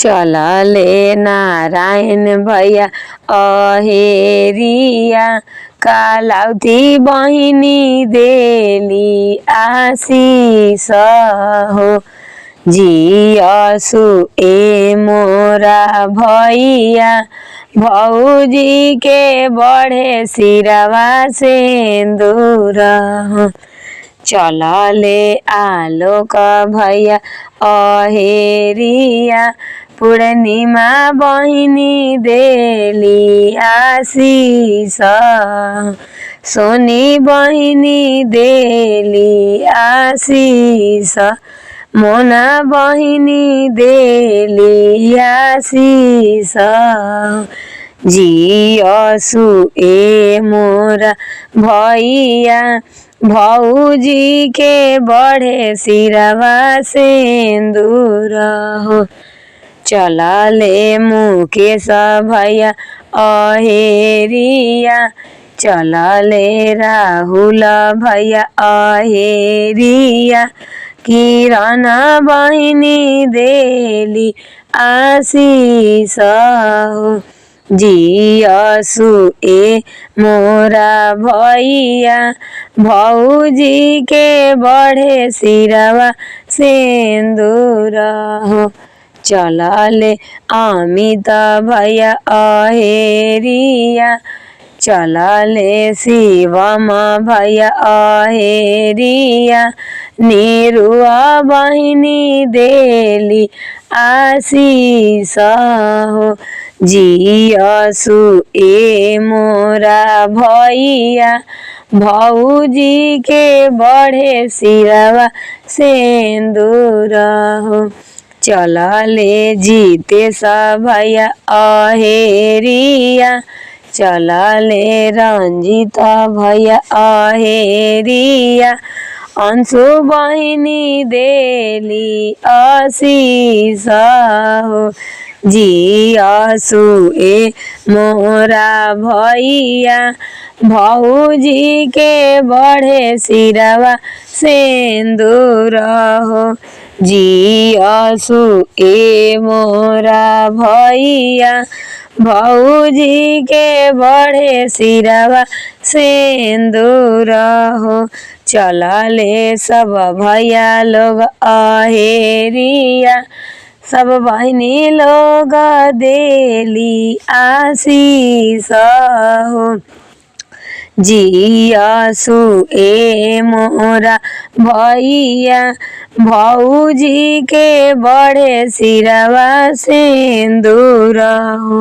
चलले नारायण भैया अहेरिया कालाउती बहिनी देली आशीष हो। जियसु ए मोरा भैया भौजी के बढ़े सिरवा सिंदूर हो। चलले आलोक भैया अहेरिया पूर्णिमा बहिनी देली आशीष। सोनी बहिनी देली आशीष। मोना बहिनी देली आशीष। जियसु ए मोरा भैया भौजी के बढ़े सिरवा सिंदूर हो। चलले मुकेश भैया अहेरिया चलले राहुल भैया अहेरिया किरण बहिनी देली आशीष हो। जियसु ए मोरा भैया भौजी के बढ़े सिरवा सिंदूर हो। चलले अमित भैया अहेरिया चलले शिवम भैया अहेरिया निरुआ बहिनी देली आशीष हो। जियसु ए मोरा भैया भौजी के बढ़े सिरवा सिंदूर हो। चलले जितेश भैया अहेरिया चलले रंजित भैया अहेरिया अंशु बहिनी देली आशीष हो। जियसु ए मोरा भैया भौजी के बढ़े सिरवा सिंदूर हो। जियसु ए मोरा भैया भौजी के बढ़े सिरवा सिंदूर हो। चलले सब भैया लोग अहेरिया सब बहिनी लोग देली आशीष हो। जियसु ए मोरा भैया भौजी के बढ़े सिरवा सिंदूर हो।